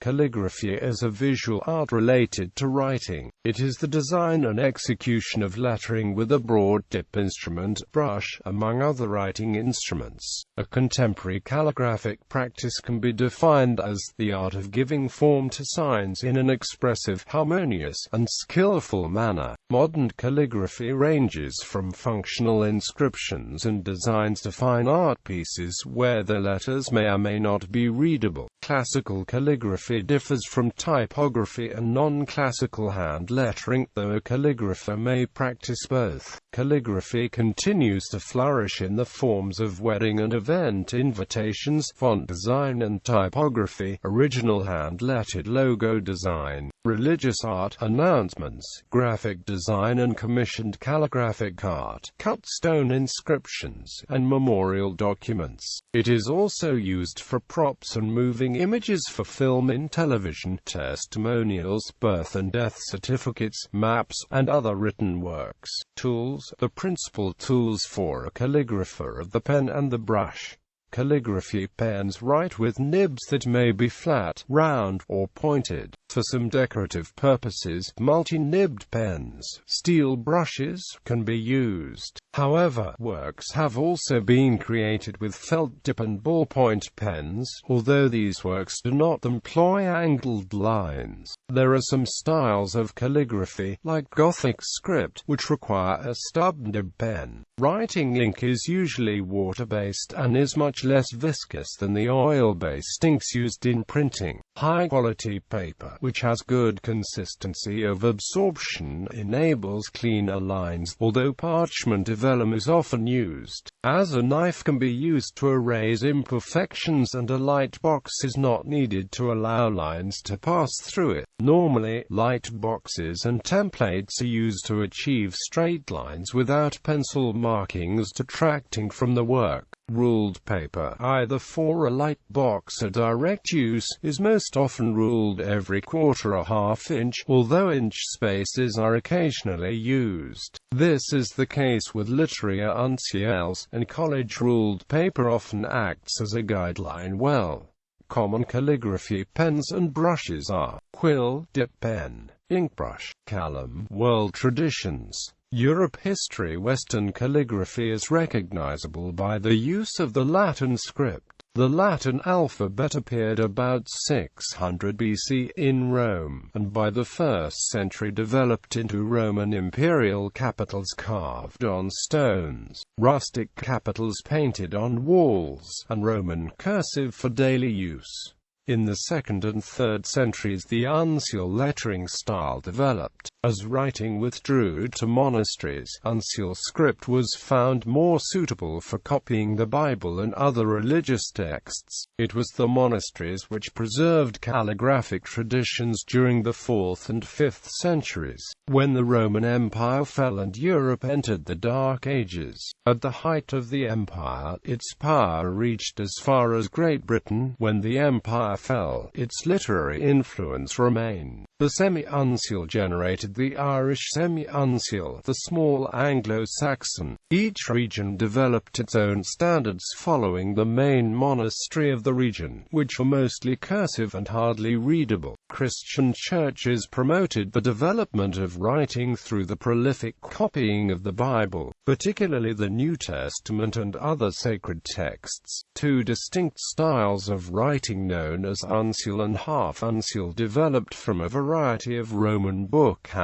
Calligraphy is a visual art related to writing. It is the design and execution of lettering with a broad tip instrument, brush, among other writing instruments. A contemporary calligraphic practice can be defined as the art of giving form to signs in an expressive, harmonious, and skillful manner. Modern calligraphy ranges from functional inscriptions and designs to fine art pieces where the letters may or may not be readable. Classical calligraphy differs from typography and non-classical hand lettering, though a calligrapher may practice both. Calligraphy continues to flourish in the forms of wedding and event invitations, font design and typography, original hand-lettered logo design, religious art, announcements, graphic design and commissioned calligraphic art, cut stone inscriptions, and memorial documents. It is also used for props and moving images for film and television, testimonials, birth and death certificates, maps, and other written works. Tools. The principal tools for a calligrapher are the pen and the brush. Calligraphy pens write with nibs that may be flat, round, or pointed. For some decorative purposes, multi-nibbed pens, steel brushes, can be used. However, works have also been created with felt tip and ballpoint pens, although these works do not employ angled lines. There are some styles of calligraphy, like Gothic script, which require a stub nib pen. Writing ink is usually water-based and is much less viscous than the oil-based inks used in printing. High-quality paper, which has good consistency of absorption, enables cleaner lines, although parchment vellum is often used. As a knife can be used to erase imperfections and a light box is not needed to allow lines to pass through it. Normally, light boxes and templates are used to achieve straight lines without pencil markings detracting from the work. Ruled paper, either for a light box or direct use, is most often ruled every quarter or half inch, although inch spaces are occasionally used. This is the case with literary uncials, and college ruled paper often acts as a guideline well. Common calligraphy pens and brushes are quill, dip pen, inkbrush, callum. World traditions. Europe history. Western calligraphy is recognizable by the use of the Latin script. The Latin alphabet appeared about 600 BC in Rome, and by the 1st century developed into Roman imperial capitals carved on stones, rustic capitals painted on walls, and Roman cursive for daily use. In the 2nd and 3rd centuries the uncial lettering style developed. As writing withdrew to monasteries, uncial script was found more suitable for copying the Bible and other religious texts. It was the monasteries which preserved calligraphic traditions during the 4th and 5th centuries, when the Roman Empire fell and Europe entered the Dark Ages. At the height of the empire, its power reached as far as Great Britain. When the empire fell, its literary influence remained. The semi-uncial generated the Irish semi-uncial, the small Anglo-Saxon. Each region developed its own standards following the main monastery of the region, which were mostly cursive and hardly readable. Christian churches promoted the development of writing through the prolific copying of the Bible, particularly the New Testament and other sacred texts. Two distinct styles of writing known as uncial and half-uncial developed from a variety of Roman bookhands.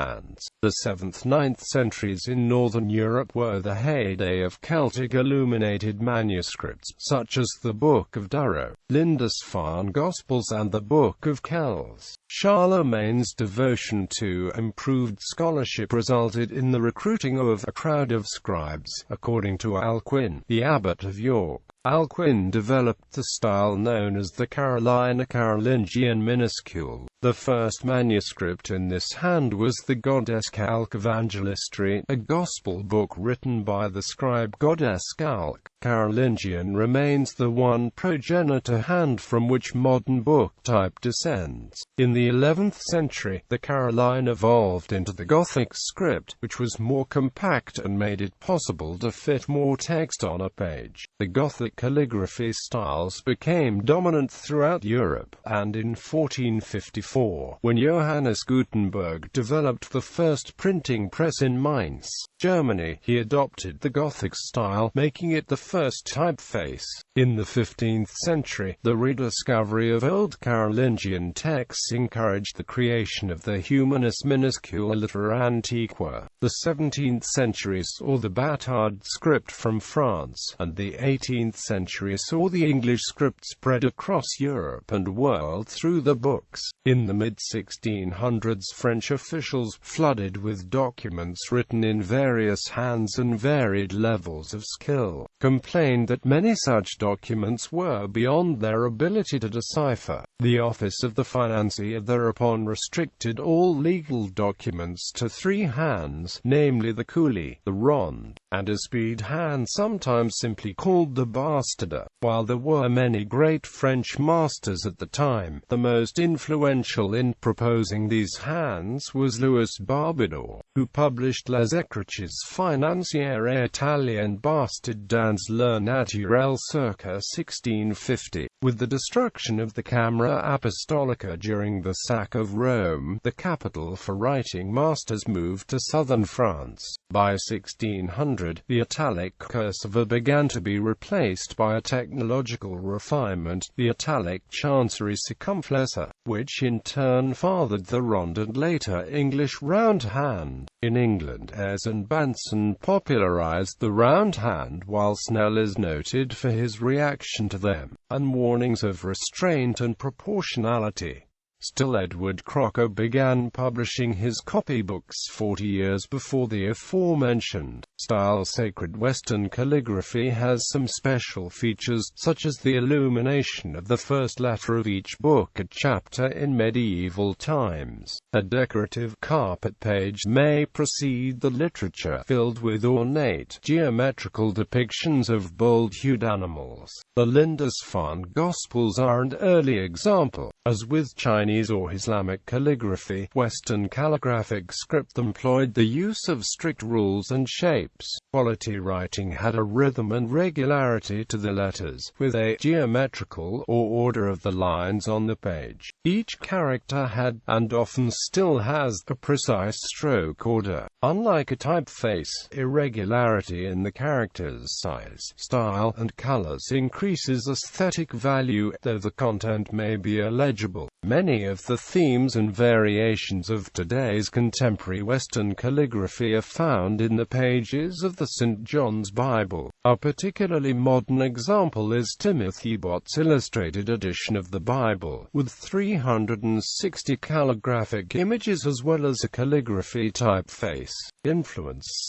The 7th–9th centuries in Northern Europe were the heyday of Celtic illuminated manuscripts, such as the Book of Durrow, Lindisfarne Gospels and the Book of Kells. Charlemagne's devotion to improved scholarship resulted in the recruiting of a crowd of scribes, according to Alcuin, the abbot of York. Alcuin developed the style known as the Carolingian minuscule. The first manuscript in this hand was the goddess Calc a gospel book written by the scribe goddess Calc. Carolingian remains the one progenitor hand from which modern book type descends. In the 11th century, the Caroline evolved into the Gothic script, which was more compact and made it possible to fit more text on a page. The Gothic calligraphy styles became dominant throughout Europe, and in 1454, when Johannes Gutenberg developed the first printing press in Mainz, Germany, he adopted the Gothic style, making it the first typeface. In the 15th century, the rediscovery of Old Carolingian texts encouraged the creation of the humanist minuscule littera antiqua. The 17th century saw the Bataille script from France, and the 18th century saw the English script spread across Europe and world through the books. In the mid-1600s, French officials, flooded with documents written in various hands and varied levels of skill, complained that many such documents were beyond their ability to decipher. The office of the financier thereupon restricted all legal documents to 3 hands, namely the coulis, the ronde, and a speed hand, sometimes simply called the bastarde. While there were many great French masters at the time, the most influential in proposing these hands was Louis Barbidor, who published Les Écritures financières italiennes bastard dans le naturel circa 1650. With the destruction of the Camera Apostolica during the sack of Rome, the capital for writing masters moved to southern France. By 1600, the italic cursive began to be replaced by a technological refinement, the italic chancery circumflexa, which in turn fathered the ronde and later English round hand. In England, Ayres and Banson popularized the round hand, while Snell is noted for his reaction to them, and warnings of restraint and proportionality. Still, Edward Crocker began publishing his copybooks 40 years before the aforementioned style. Sacred Western calligraphy has some special features, such as the illumination of the first letter of each book a chapter in medieval times. A decorative carpet page may precede the literature, filled with ornate, geometrical depictions of bold-hued animals. The Lindisfarne Gospels are an early example. As with Chinese or Islamic calligraphy, Western calligraphic script employed the use of strict rules and shapes. Quality writing had a rhythm and regularity to the letters, with a geometrical or order of the lines on the page. Each character had, and often still has, a precise stroke order. Unlike a typeface, irregularity in the character's size, style, and colors increases aesthetic value, though the content may be illegible. Many of the themes and variations of today's contemporary Western calligraphy are found in the pages of the St. John's Bible. A particularly modern example is Timothy Bott's illustrated edition of the Bible, with 360 calligraphic images as well as a calligraphy typeface.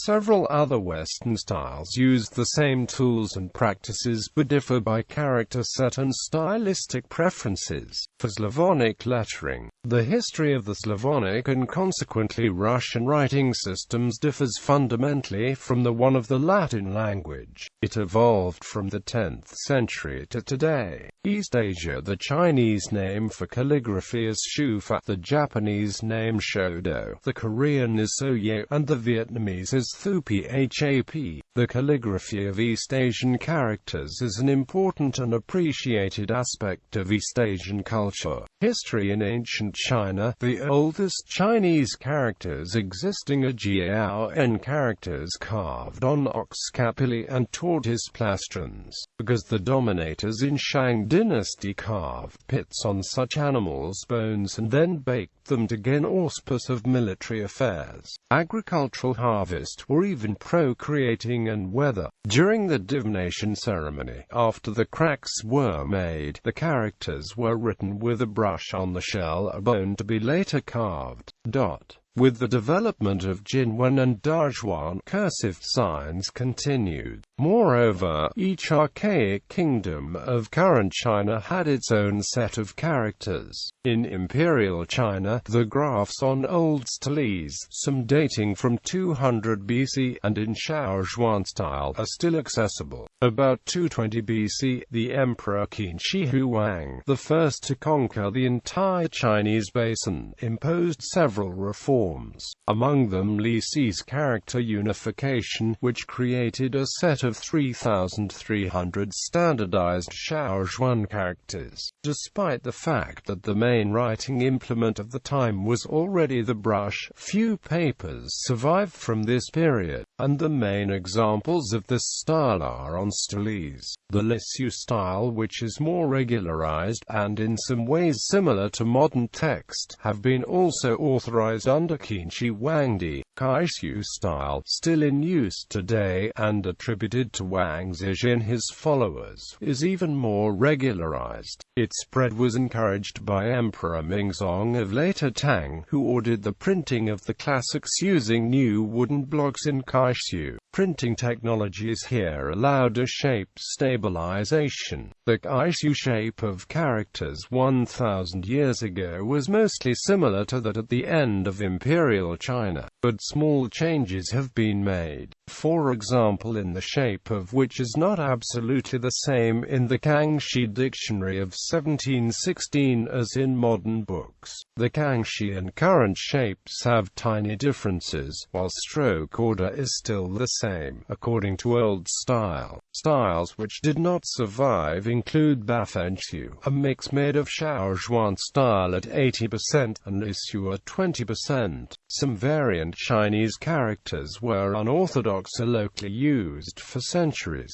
Several other Western styles use the same tools and practices, but differ by character set and stylistic preferences. For Slavonic lettering, the history of the Slavonic and consequently Russian writing systems differs fundamentally from the one of the Latin language. It evolved from the 10th century to today. East Asia, the Chinese name for calligraphy is Shufa, the Japanese name Shodo, the Korean is Soye, and the Vietnamese is Thupi Hap. The calligraphy of East Asian characters is an important and appreciated aspect of East Asian culture. History. In ancient China, the oldest Chinese characters existing are Jiao-en characters carved on ox scapulae and tortoise plastrons, because the dominators in Shang dynasty carved pits on such animals' bones and then baked them to gain auspice of military affairs, agricultural harvest, or even procreating and weather. During the divination ceremony, after the cracks were made, the characters were written with a brush on the shell, a bone to be later carved. With the development of Jinwen and Dazhuan, cursive signs continued. Moreover, each archaic kingdom of current China had its own set of characters. In Imperial China, the graphs on old steles, some dating from 200 BC, and in Shaozhuan style, are still accessible. About 220 BC, the Emperor Qin Shi Huang, the first to conquer the entire Chinese basin, imposed several reforms. Among them Li Si's character unification, which created a set of 3,300 standardized Shaozhuan characters. Despite the fact that the main writing implement of the time was already the brush, few papers survive from this period, and the main examples of this style are on steles. The Li Si style, which is more regularized, and in some ways similar to modern text, have been also authorized under Qin Shi Huangdi. Kaishu style, still in use today, and attributed to Wang Zizhi and his followers, is even more regularized. Its spread was encouraged by Emperor Mingzong of later Tang, who ordered the printing of the classics using new wooden blocks in Kaishu. Printing technologies here allowed a shape stabilization. The Kaishu shape of characters 1,000 years ago was mostly similar to that at the end of Imperial China, but small changes have been made. For example, in the shape of which is not absolutely the same in the Kangxi dictionary of 1716 as in modern books. The Kangxi and current shapes have tiny differences, while stroke order is still the same, according to old style. Styles which did not survive include Bafengxiu, a mix made of Shaozhuan style at 80% and Lisu at 20%. Some variant Chinese characters were unorthodox or locally used for centuries.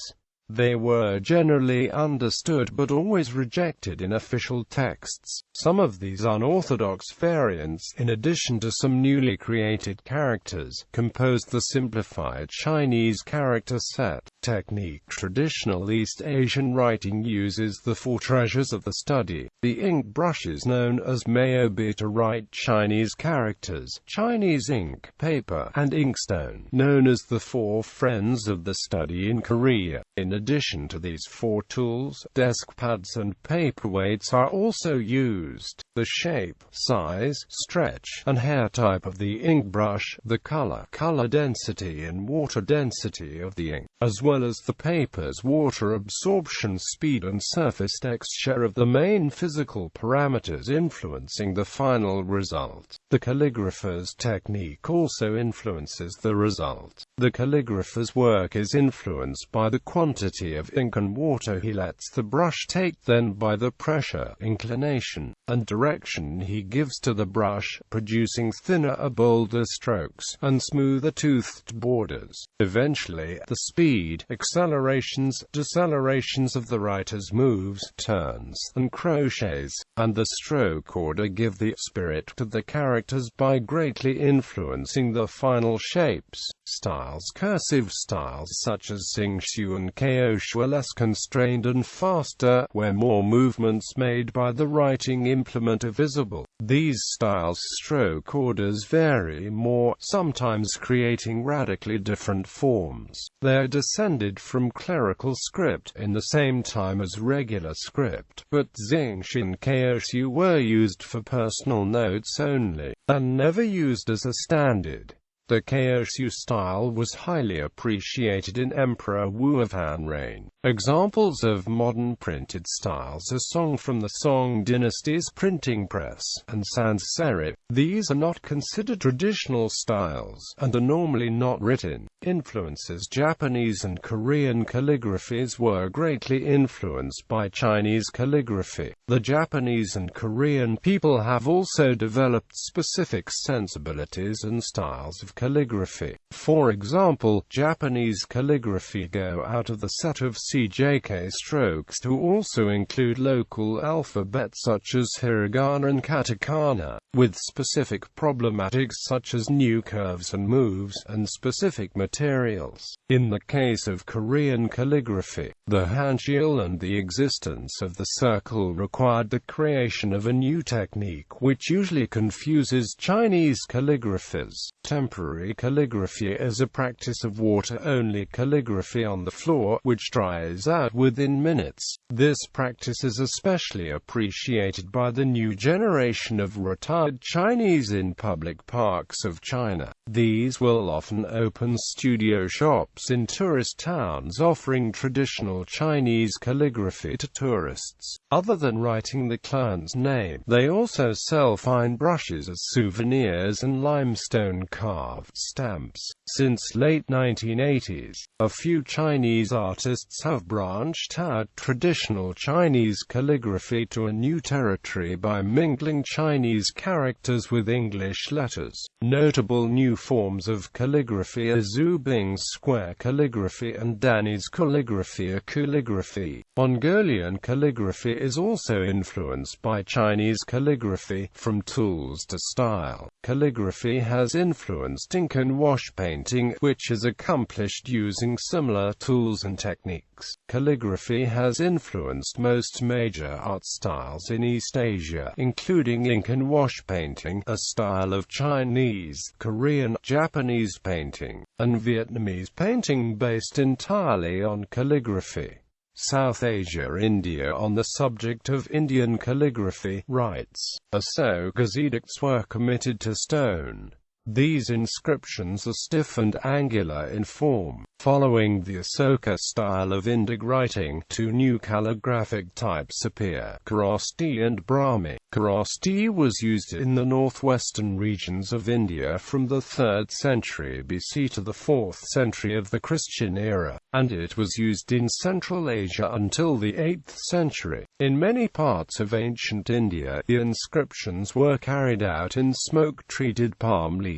They were generally understood but always rejected in official texts. Some of these unorthodox variants, in addition to some newly created characters, composed the simplified Chinese character set. Technique. Traditional East Asian writing uses the four treasures of the study. The ink brushes known as maobi to write Chinese characters, Chinese ink, paper, and inkstone, known as the four friends of the study in Korea. In addition to these four tools, desk pads and paperweights are also used. The shape, size, stretch, and hair type of the ink brush, the color density and water density of the ink, as well as the paper's water absorption speed and surface texture of the main physical parameters influencing the final result. The calligrapher's technique also influences the result. The calligrapher's work is influenced by the quantity of ink and water he lets the brush take, then by the pressure, inclination, and direction he gives to the brush, producing thinner or bolder strokes, and smoother toothed borders. Eventually, the speed, accelerations, decelerations of the writer's moves, turns, and crochets, and the stroke order give the spirit to the characters by greatly influencing the final shapes. Styles. Cursive styles such as Xingxiu and Kaoshu are less constrained and faster, where more movements made by the writing implement are visible. These styles' stroke orders vary more, sometimes creating radically different forms. They are descended from clerical script in the same time as regular script, but Xingxiu and Kaoshu were used for personal notes only, and never used as a standard. The Kaoshu style was highly appreciated in Emperor Wu of Han reign. Examples of modern printed styles are Song from the Song dynasty's printing press, and sans serif. These are not considered traditional styles, and are normally not written. Influences. Japanese and Korean calligraphies were greatly influenced by Chinese calligraphy. The Japanese and Korean people have also developed specific sensibilities and styles of calligraphy. For example, Japanese calligraphy go out of the set of CJK strokes to also include local alphabets such as hiragana and katakana, with specific problematics such as new curves and moves, and specific materials. In the case of Korean calligraphy, the Hangul and the existence of the circle required the creation of a new technique which usually confuses Chinese calligraphers. Temporary calligraphy is a practice of water-only calligraphy on the floor, which dries out within minutes. This practice is especially appreciated by the new generation of retired Chinese in public parks of China. These will often open studio shops in tourist towns offering traditional Chinese calligraphy to tourists. Other than writing the client's name, they also sell fine brushes as souvenirs and limestone carved stamps. Since late 1980s, a few Chinese artists have branched out traditional Chinese calligraphy to a new territory by mingling Chinese characters with English letters. Notable new forms of calligraphy are Zubing's square calligraphy and Danny's calligraphy or calligraphy. Mongolian calligraphy is also influenced by Chinese calligraphy, from tools to style. Calligraphy has influenced ink and wash painting, which is accomplished using similar tools and techniques. Calligraphy has influenced most major art styles in East Asia, including ink and wash painting, a style of Chinese, Korean, Japanese painting, and Vietnamese painting based entirely on calligraphy. South Asia India. On the subject of Indian calligraphy, writes, Asoka's edicts were committed to stone. These inscriptions are stiff and angular in form. Following the Asoka style of Indic writing, two new calligraphic types appear, Kharosthi and Brahmi. Kharosthi was used in the northwestern regions of India from the 3rd century BC to the 4th century of the Christian era, and it was used in Central Asia until the 8th century. In many parts of ancient India, the inscriptions were carried out in smoke-treated palm leaves.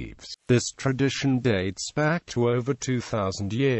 This tradition dates back to over 2,000 years.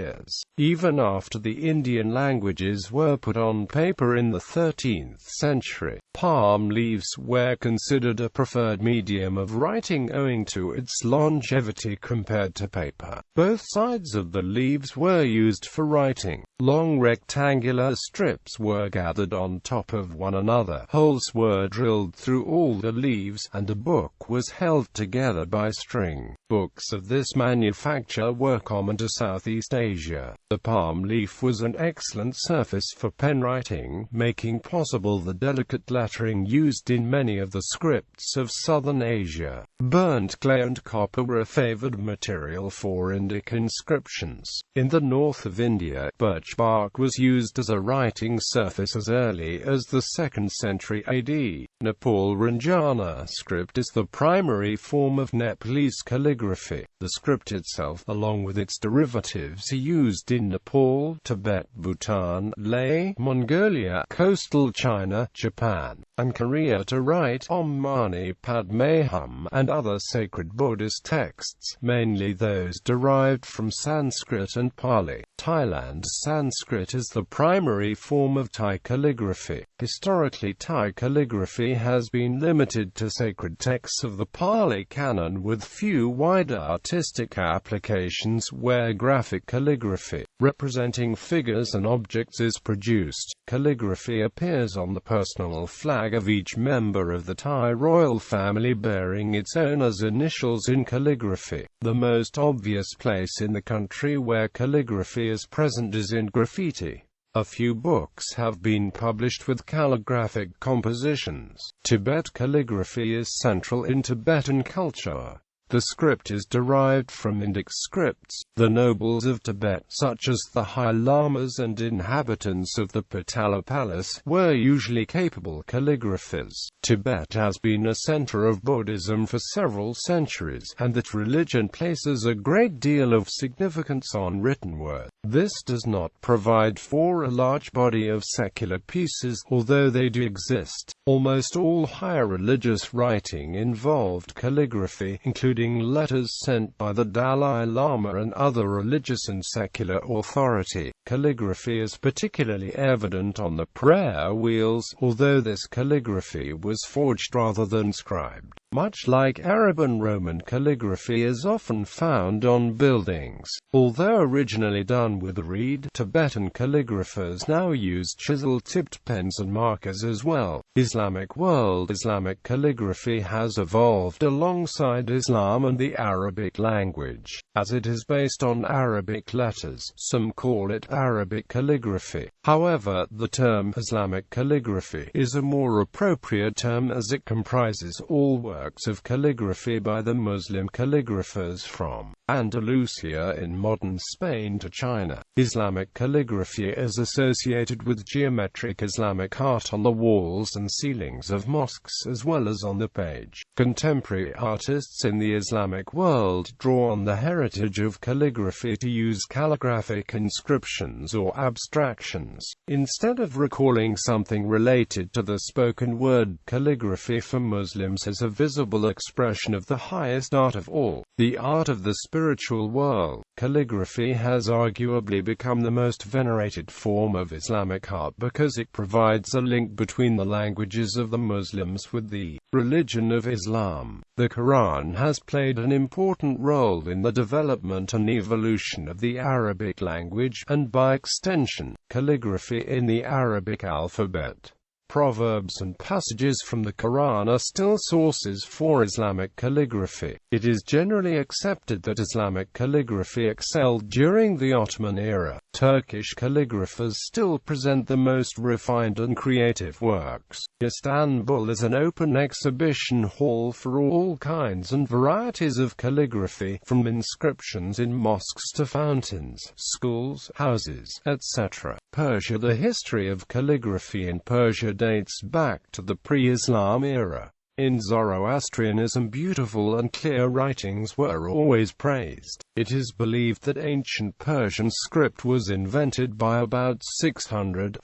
Even after the Indian languages were put on paper in the 13th century, palm leaves were considered a preferred medium of writing owing to its longevity compared to paper. Both sides of the leaves were used for writing. Long rectangular strips were gathered on top of one another, holes were drilled through all the leaves, and a book was held together by string. Books of this manufacture were common to Southeast Asia. The palm leaf was an excellent surface for pen writing, making possible the delicate lettering used in many of the scripts of Southern Asia. Burnt clay and copper were a favored material for Indic inscriptions. In the north of India, birch bark was used as a writing surface as early as the 2nd century AD. Nepal Ranjana script is the primary form of Nepalese calligraphy. The script itself, along with its derivatives, are used in Nepal, Tibet, Bhutan, Leh, Mongolia, coastal China, Japan, and Korea to write Om Mani Padme Hum and other sacred Buddhist texts, mainly those derived from Sanskrit and Pali. Thailand's Sanskrit is the primary form of Thai calligraphy. Historically, Thai calligraphy has been limited to sacred texts of the Pali Canon, with few wider artistic applications where graphic calligraphy, representing figures and objects, is produced. Calligraphy appears on the personal flag of each member of the Thai royal family, bearing its owner's initials in calligraphy. The most obvious place in the country where calligraphy is present is in graffiti. A few books have been published with calligraphic compositions. Tibet calligraphy is central in Tibetan culture. The script is derived from Indic scripts. The nobles of Tibet, such as the High Lamas and inhabitants of the Potala Palace, were usually capable calligraphers. Tibet has been a center of Buddhism for several centuries, and that religion places a great deal of significance on written word. This does not provide for a large body of secular pieces, although they do exist. Almost all higher religious writing involved calligraphy, including letters sent by the Dalai Lama and other religious and secular authority. Calligraphy is particularly evident on the prayer wheels, although this calligraphy was forged rather than scribed. Much like Arab and Roman calligraphy is often found on buildings. Although originally done with a reed, Tibetan calligraphers now use chisel-tipped pens and markers as well. Islamic world. Islamic calligraphy has evolved alongside Islam and the Arabic language, as it is based on Arabic letters. Some call it Arabic calligraphy. However, the term Islamic calligraphy is a more appropriate term as it comprises all works of calligraphy by the Muslim calligraphers from Andalusia in modern Spain to China. Islamic calligraphy is associated with geometric Islamic art on the walls and ceilings of mosques as well as on the page. Contemporary artists in the Islamic world draw on the heritage of calligraphy to use calligraphic inscriptions or abstractions, instead of recalling something related to the spoken word. Calligraphy for Muslims is a visible expression of the highest art of all, the art of the spiritual world. Calligraphy has arguably become the most venerated form of Islamic art because it provides a link between the languages of the Muslims with the religion of Islam. The Quran has played an important role in the development and evolution of the Arabic language, and by extension, calligraphy in the Arabic alphabet. Proverbs and passages from the Quran are still sources for Islamic calligraphy. It is generally accepted that Islamic calligraphy excelled during the Ottoman era. Turkish calligraphers still present the most refined and creative works. Istanbul is an open exhibition hall for all kinds and varieties of calligraphy, from inscriptions in mosques to fountains, schools, houses, etc. Persia. The history of calligraphy in Persia dates back to the pre-Islam era. In Zoroastrianism, beautiful and clear writings were always praised. It is believed that ancient Persian script was invented by about 600–500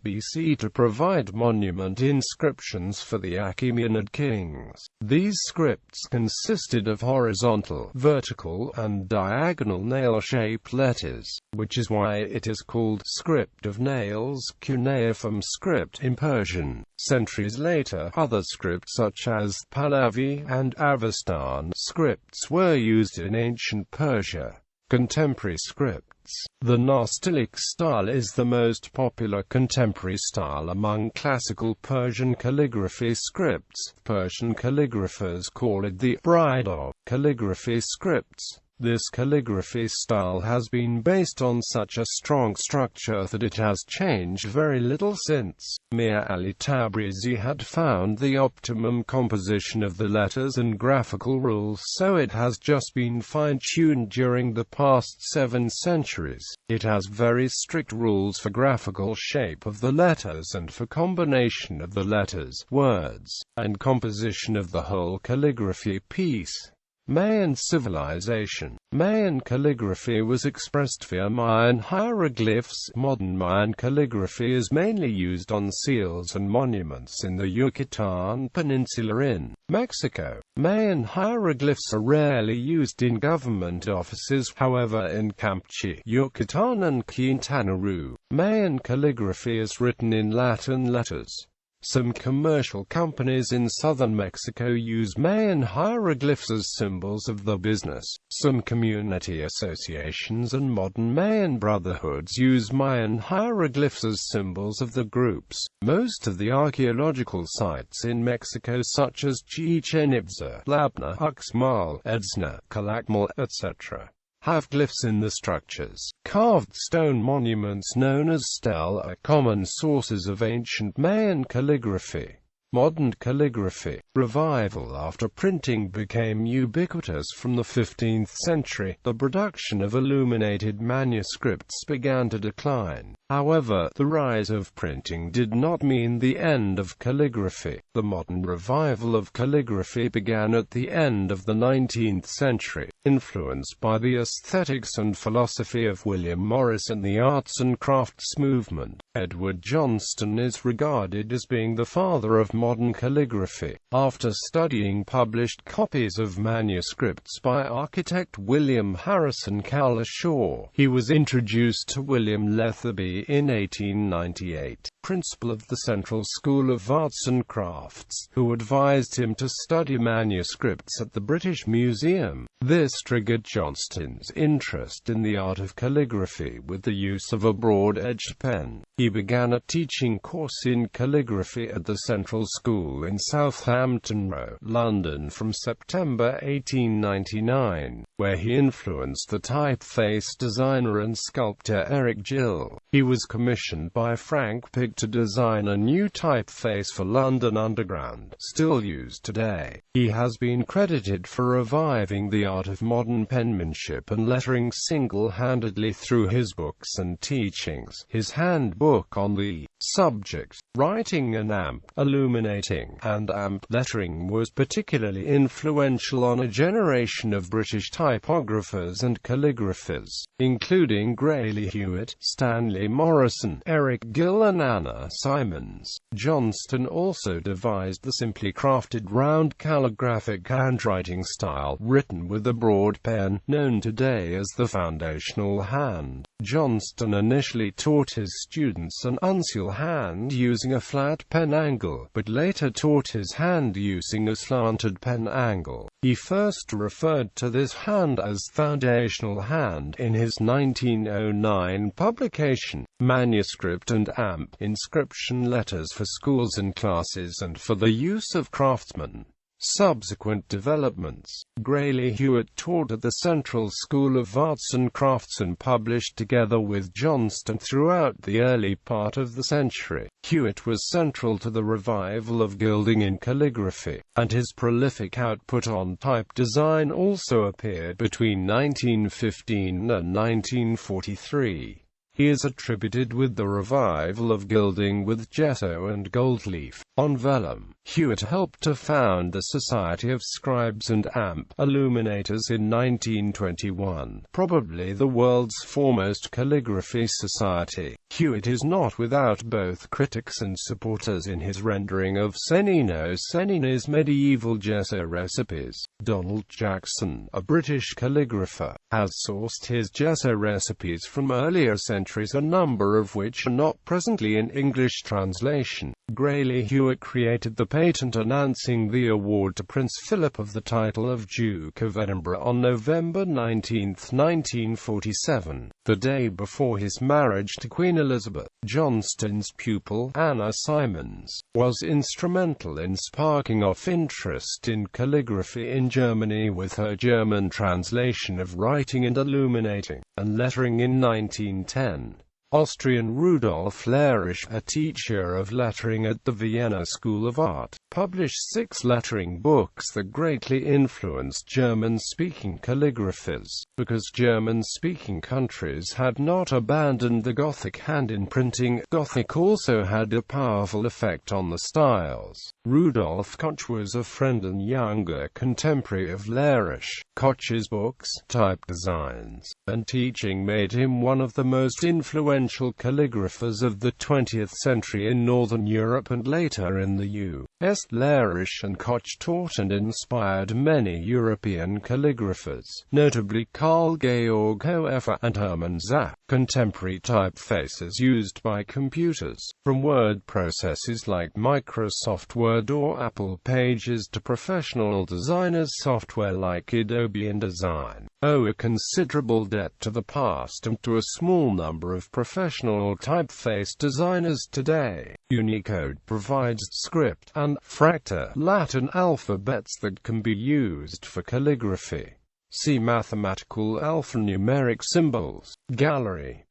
BC to provide monument inscriptions for the Achaemenid kings. These scripts consisted of horizontal, vertical, and diagonal nail-shaped letters, which is why it is called script of nails, cuneiform script in Persian. Centuries later, other scripts such as Pahlavi and Avestan scripts were used in ancient Persia. Contemporary scripts. The Nastaliq style is the most popular contemporary style among classical Persian calligraphy scripts. Persian calligraphers call it the bride of calligraphy scripts. This calligraphy style has been based on such a strong structure that it has changed very little since. Mir Ali Tabrizi had found the optimum composition of the letters and graphical rules, so it has just been fine-tuned during the past 7 centuries. It has very strict rules for graphical shape of the letters and for combination of the letters, words, and composition of the whole calligraphy piece. Mayan civilization. Mayan calligraphy was expressed via Mayan hieroglyphs. Modern Mayan calligraphy is mainly used on seals and monuments in the Yucatan Peninsula in Mexico. Mayan hieroglyphs are rarely used in government offices, however in Campeche, Yucatan and Quintana Roo, Mayan calligraphy is written in Latin letters. Some commercial companies in southern Mexico use Mayan hieroglyphs as symbols of their business. Some community associations and modern Mayan brotherhoods use Mayan hieroglyphs as symbols of the groups. Most of the archaeological sites in Mexico, such as Chichen Itza, Labna, Uxmal, Edzna, Calakmul, etc., have glyphs in the structures. Carved stone monuments known as stele are common sources of ancient Mayan calligraphy. Modern calligraphy revival. After printing became ubiquitous from the 15th century, the production of illuminated manuscripts began to decline. However, the rise of printing did not mean the end of calligraphy. The modern revival of calligraphy began at the end of the 19th century. influenced by the aesthetics and philosophy of William Morris and the arts and crafts movement. Edward Johnston is regarded as being the father of modern calligraphy. After studying published copies of manuscripts by architect William Harrison Cowlishaw, he was introduced to William Letherby in 1898, principal of the Central School of Arts and Crafts, who advised him to study manuscripts at the British Museum. This triggered Johnston's interest in the art of calligraphy with the use of a broad-edged pen. He began a teaching course in calligraphy at the Central School in Southampton Row, London from September 1899, where he influenced the typeface designer and sculptor Eric Gill. He was commissioned by Frank Pigg to design a new typeface for London Underground, still used today. He has been credited for reviving the art of modern penmanship and lettering single-handedly through his books and teachings. His handbook on the subject, Writing and Amp, Illuminating, and Amp Lettering, was particularly influential on a generation of British typographers and calligraphers, including Grayley Hewitt, Stanley Morrison, Eric Gill and Anna Simons. Johnston also devised the simply crafted round calligraphic handwriting style, written with a broad pen, known today as the foundational hand. Johnston initially taught his students an uncial hand using a flat pen angle, but later taught his hand using a slanted pen angle. He first referred to this hand as foundational hand in his 1909 publication, Manuscript and Amp, Inscription Letters for Schools and Classes and for the Use of Craftsmen. Subsequent developments. Grayley Hewitt taught at the Central School of Arts and Crafts and published together with Johnston throughout the early part of the century. Hewitt was central to the revival of gilding in calligraphy, and his prolific output on type design also appeared between 1915 and 1943. He is attributed with the revival of gilding with gesso and gold leaf on vellum. Hewitt helped to found the Society of Scribes and Amp Illuminators in 1921, probably the world's foremost calligraphy society. Hewitt is not without both critics and supporters in his rendering of Cennino Cennini's medieval gesso recipes. Donald Jackson, a British calligrapher, has sourced his gesso recipes from earlier centuries, a number of which are not presently in English translation. Grayley Hewitt created the patent announcing the award to Prince Philip of the title of Duke of Edinburgh on November 19, 1947, the day before his marriage to Queen Elizabeth. Johnston's pupil, Anna Simons, was instrumental in sparking off interest in calligraphy in Germany with her German translation of Writing and Illuminating, and Lettering in 1910. Austrian Rudolf Lerisch, a teacher of lettering at the Vienna School of Art, published 6 lettering books that greatly influenced German-speaking calligraphers, because German-speaking countries had not abandoned the Gothic hand in printing. Gothic also had a powerful effect on the styles. Rudolf Koch was a friend and younger contemporary of Lerisch. Koch's books, type designs, and teaching made him one of the most influential calligraphers of the 20th century in Northern Europe and later in the U.S. Lerisch and Koch taught and inspired many European calligraphers, notably Carl Georg Hoefer and Hermann Zapp. Contemporary typefaces used by computers, from word processors like Microsoft Word or Apple Pages to professional designers' software like Adobe InDesign, owe a considerable debt to the past and to a small number of professional typeface designers today. Unicode provides script and fractal Latin alphabets that can be used for calligraphy. See mathematical alphanumeric symbols. Gallery.